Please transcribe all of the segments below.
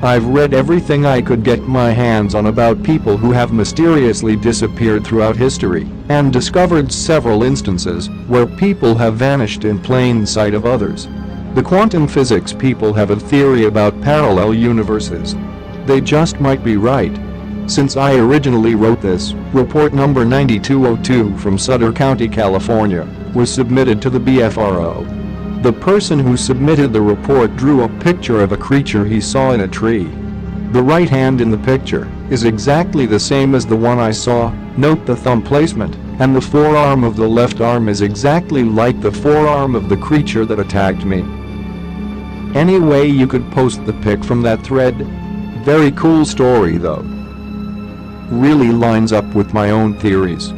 I've read everything I could get my hands on about people who have mysteriously disappeared throughout history, and discovered several instances where people have vanished in plain sight of others. The quantum physics people have a theory about parallel universes. They just might be right. Since I originally wrote this, report number 9202 from Sutter County, California, was submitted to the BFRO. The person who submitted the report drew a picture of a creature he saw in a tree. The right hand in the picture is exactly the same as the one I saw, note the thumb placement, and the forearm of the left arm is exactly like the forearm of the creature that attacked me. Any way you could post the pic from that thread? Very cool story though. Really lines up with my own theories.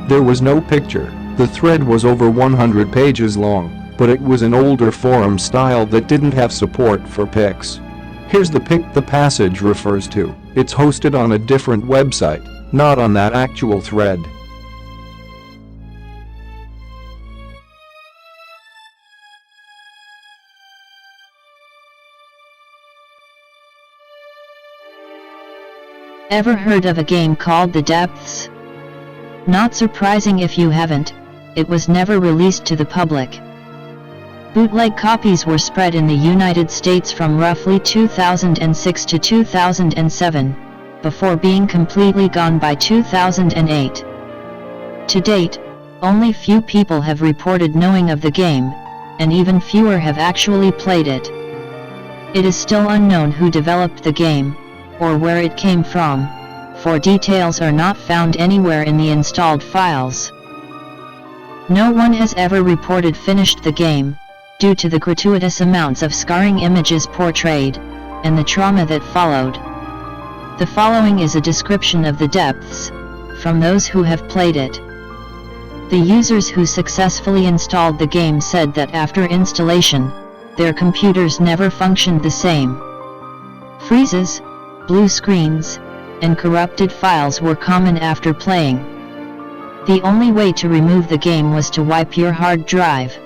There was no picture. The thread was over 100 pages long. But it was an older forum style that didn't have support for pics. Here's the pic the passage refers to. It's hosted on a different website, not on that actual thread. Ever heard of a game called The Depths? Not surprising if you haven't, it was never released to the public. Bootleg copies were spread in the United States from roughly 2006 to 2007, before being completely gone by 2008. To date, only few people have reported knowing of the game, and even fewer have actually played it. It is still unknown who developed the game, or where it came from, for details are not found anywhere in the installed files. No one has ever reported finished the game, due to the gratuitous amounts of scarring images portrayed, and the trauma that followed. The following is a description of The Depths, from those who have played it. The users who successfully installed the game said that after installation, their computers never functioned the same. Freezes, blue screens, and corrupted files were common after playing. The only way to remove the game was to wipe your hard drive.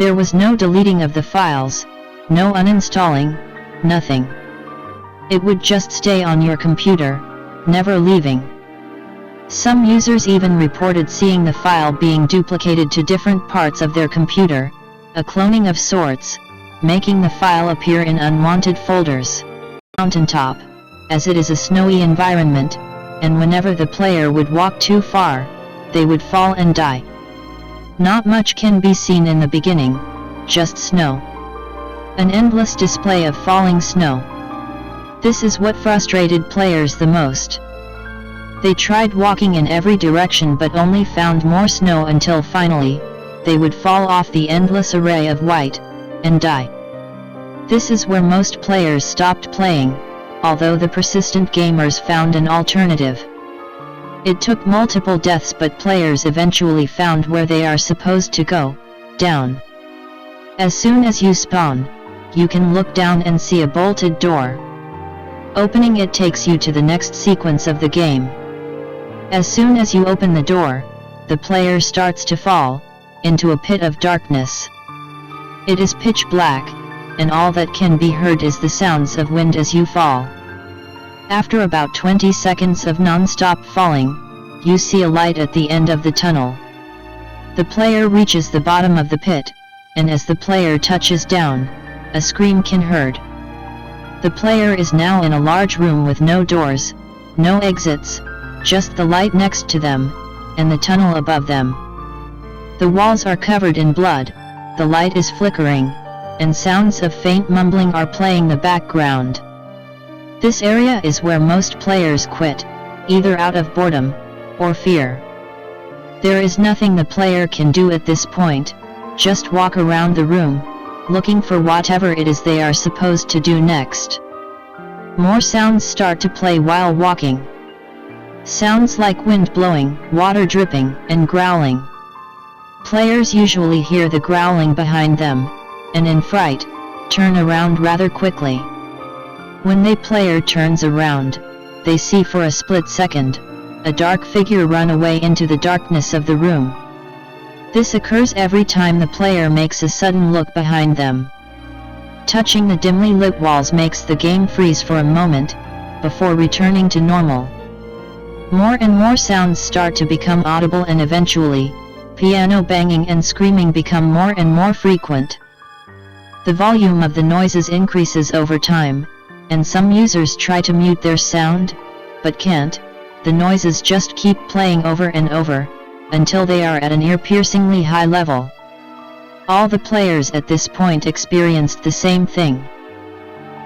There was no deleting of the files, no uninstalling, nothing. It would just stay on your computer, never leaving. Some users even reported seeing the file being duplicated to different parts of their computer, a cloning of sorts, making the file appear in unwanted folders. Mountaintop, as it is a snowy environment, and whenever the player would walk too far, they would fall and die. Not much can be seen in the beginning, just snow. An endless display of falling snow. This is what frustrated players the most. They tried walking in every direction but only found more snow until finally, they would fall off the endless array of white, and die. This is where most players stopped playing, although the persistent gamers found an alternative. It took multiple deaths but players eventually found where they are supposed to go, down. As soon as you spawn, you can look down and see a bolted door. Opening it takes you to the next sequence of the game. As soon as you open the door, the player starts to fall into a pit of darkness. It is pitch black, and all that can be heard is the sounds of wind as you fall. After about 20 seconds of non-stop falling, you see a light at the end of the tunnel. The player reaches the bottom of the pit, and as the player touches down, a scream can heard. The player is now in a large room with no doors, no exits, just the light next to them, and the tunnel above them. The walls are covered in blood, the light is flickering, and sounds of faint mumbling are playing the background. This area is where most players quit, either out of boredom, or fear. There is nothing the player can do at this point, just walk around the room, looking for whatever it is they are supposed to do next. More sounds start to play while walking. Sounds like wind blowing, water dripping, and growling. Players usually hear the growling behind them, and in fright, turn around rather quickly. When the player turns around, they see for a split second, a dark figure run away into the darkness of the room. This occurs every time the player makes a sudden look behind them. Touching the dimly lit walls makes the game freeze for a moment, before returning to normal. More and more sounds start to become audible, and eventually, piano banging and screaming become more and more frequent. The volume of the noises increases over time, and some users try to mute their sound, but can't. The noises just keep playing over and over, until they are at an ear-piercingly high level. All the players at this point experienced the same thing.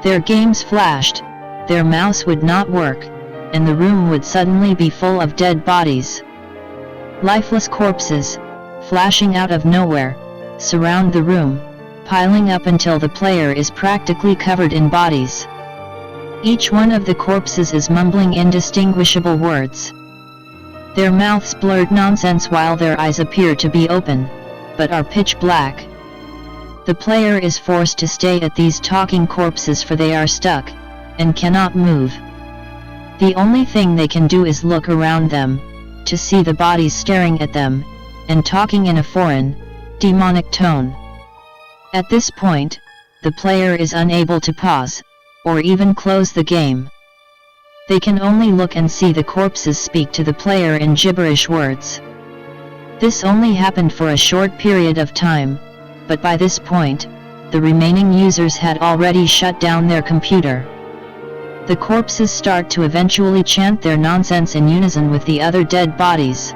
Their games flashed, their mouse would not work, and the room would suddenly be full of dead bodies. Lifeless corpses, flashing out of nowhere, surround the room, piling up until the player is practically covered in bodies. Each one of the corpses is mumbling indistinguishable words. Their mouths blurred nonsense while their eyes appear to be open, but are pitch black. The player is forced to stay at these talking corpses, for they are stuck, and cannot move. The only thing they can do is look around them, to see the bodies staring at them, and talking in a foreign, demonic tone. At this point, the player is unable to pause, or even close the game. They can only look and see the corpses speak to the player in gibberish words. This only happened for a short period of time, but by this point, the remaining users had already shut down their computer. The corpses start to eventually chant their nonsense in unison with the other dead bodies.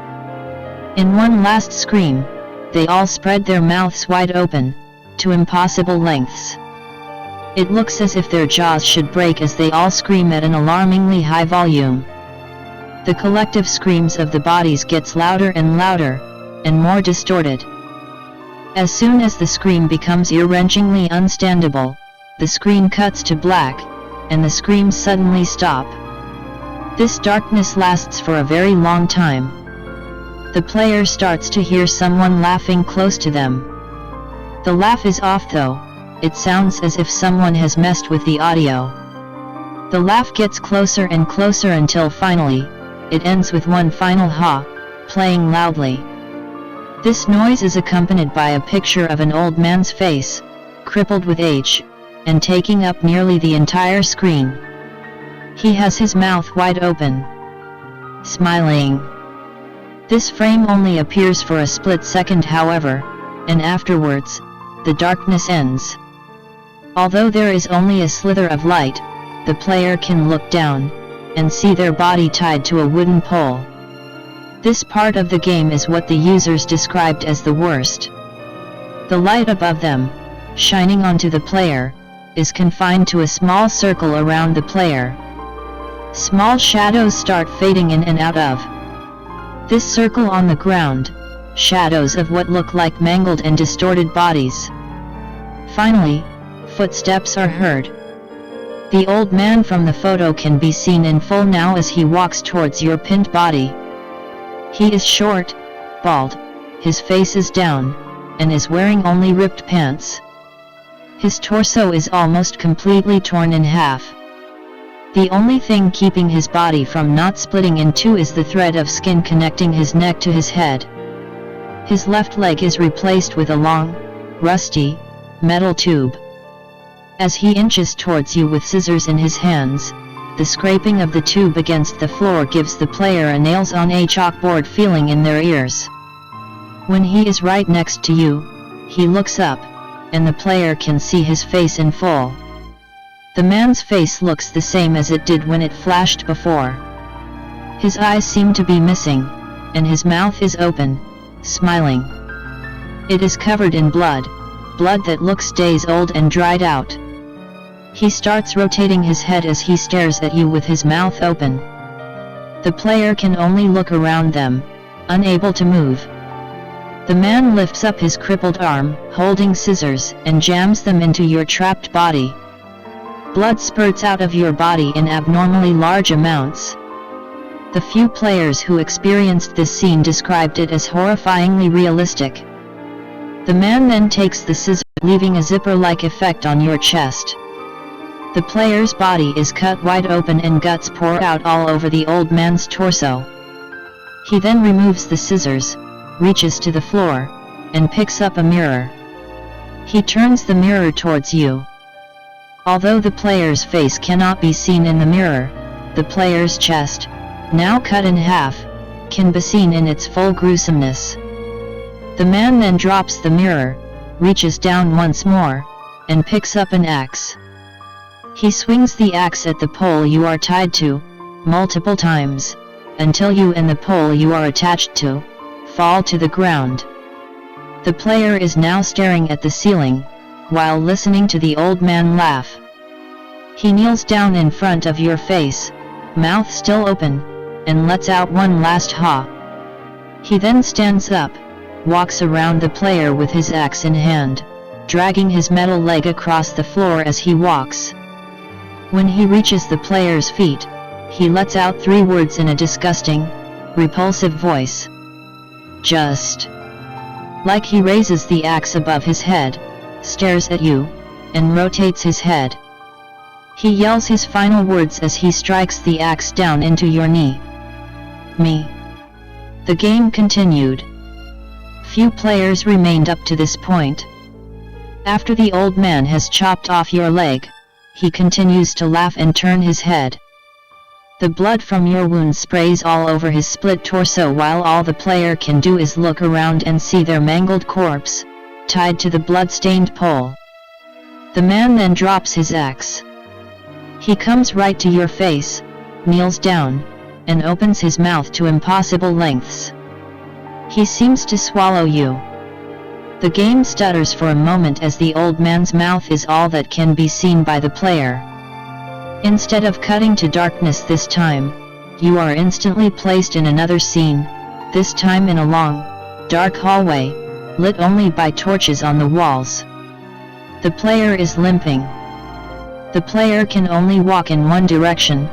In one last scream, they all spread their mouths wide open, to impossible lengths. It looks as if their jaws should break as they all scream at an alarmingly high volume. The collective screams of the bodies gets louder and louder, and more distorted. As soon as the scream becomes ear-wrenchingly unstandable, the screen cuts to black, and the screams suddenly stop. This darkness lasts for a very long time. The player starts to hear someone laughing close to them. The laugh is off though. It sounds as if someone has messed with the audio. The laugh gets closer and closer until finally, it ends with one final ha, playing loudly. This noise is accompanied by a picture of an old man's face, crippled with age, and taking up nearly the entire screen. He has his mouth wide open, smiling. This frame only appears for a split second, however, and afterwards, the darkness ends. Although there is only a slither of light, the player can look down, and see their body tied to a wooden pole. This part of the game is what the users described as the worst. The light above them, shining onto the player, is confined to a small circle around the player. Small shadows start fading in and out of this circle on the ground, shadows of what look like mangled and distorted bodies. Finally, footsteps are heard. The old man from the photo can be seen in full now as he walks towards your pinned body. He is short, bald, his face is down, and is wearing only ripped pants. His torso is almost completely torn in half. The only thing keeping his body from not splitting in two is the thread of skin connecting his neck to his head. His left leg is replaced with a long, rusty, metal tube. As he inches towards you with scissors in his hands, the scraping of the tube against the floor gives the player a nails-on a chalkboard feeling in their ears. When he is right next to you, he looks up, and the player can see his face in full. The man's face looks the same as it did when it flashed before. His eyes seem to be missing, and his mouth is open, smiling. It is covered in blood that looks days old and dried out. He starts rotating his head as he stares at you with his mouth open. The player can only look around them, unable to move. The man lifts up his crippled arm, holding scissors, and jams them into your trapped body. Blood spurts out of your body in abnormally large amounts. The few players who experienced this scene described it as horrifyingly realistic. The man then takes the scissors, leaving a zipper-like effect on your chest. The player's body is cut wide open and guts pour out all over the old man's torso. He then removes the scissors, reaches to the floor, and picks up a mirror. He turns the mirror towards you, Although the player's face cannot be seen in the mirror, the player's chest, now cut in half, can be seen in its full gruesomeness. The man then drops the mirror, reaches down once more, and picks up an axe. He swings the axe at the pole you are tied to, multiple times, until you and the pole you are attached to fall to the ground. The player is now staring at the ceiling, while listening to the old man laugh. He kneels down in front of your face, mouth still open, and lets out one last ha. He then stands up, walks around the player with his axe in hand, dragging his metal leg across the floor as he walks. When he reaches the player's feet, he lets out 3 words in a disgusting, repulsive voice. Just. Like he raises the axe above his head, stares at you, and rotates his head. He yells his final words as he strikes the axe down into your knee. Me. The game continued. Few players remained up to this point. After the old man has chopped off your leg, he continues to laugh and turn his head. The blood from your wound sprays all over his split torso while all the player can do is look around and see their mangled corpse, tied to the blood-stained pole. The man then drops his axe. He comes right to your face, kneels down, and opens his mouth to impossible lengths. He seems to swallow you. The game stutters for a moment as the old man's mouth is all that can be seen by the player. Instead of cutting to darkness this time, you are instantly placed in another scene, this time in a long, dark hallway, lit only by torches on the walls. The player is limping. The player can only walk in one direction,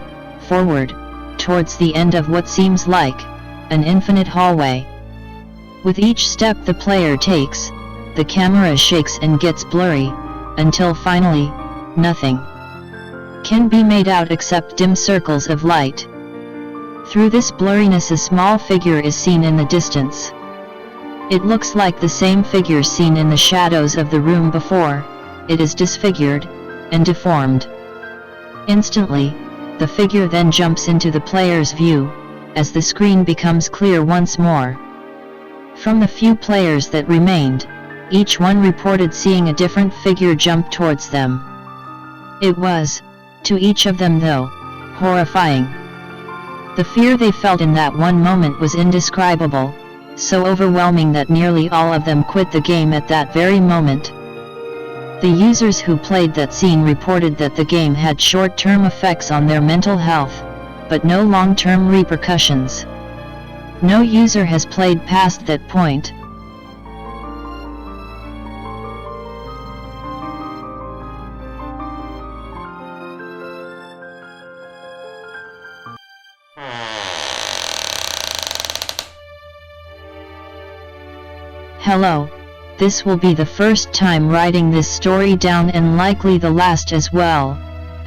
forward, towards the end of what seems like an infinite hallway. With each step the player takes, the camera shakes and gets blurry, until finally, nothing can be made out except dim circles of light. Through this blurriness a small figure is seen in the distance. It looks like the same figure seen in the shadows of the room before. It is disfigured and deformed. Instantly, the figure then jumps into the player's view, as the screen becomes clear once more. From the few players that remained, each one reported seeing a different figure jump towards them. It was, to each of them though, horrifying. The fear they felt in that one moment was indescribable, so overwhelming that nearly all of them quit the game at that very moment. The users who played that scene reported that the game had short-term effects on their mental health, but no long-term repercussions. No user has played past that point. Hello, this will be the first time writing this story down and likely the last as well,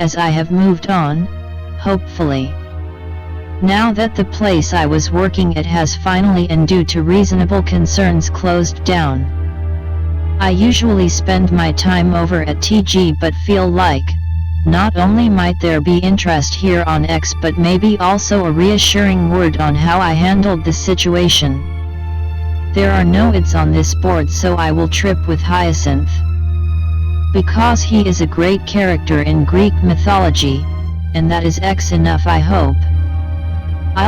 as I have moved on, hopefully. Now that the place I was working at has finally and due to reasonable concerns closed down. I usually spend my time over at TG but feel like, not only might there be interest here on X but maybe also a reassuring word on how I handled the situation. There are no ids on this board so I will trip with Hyacinth. Because he is a great character in Greek mythology, and that is X enough I hope.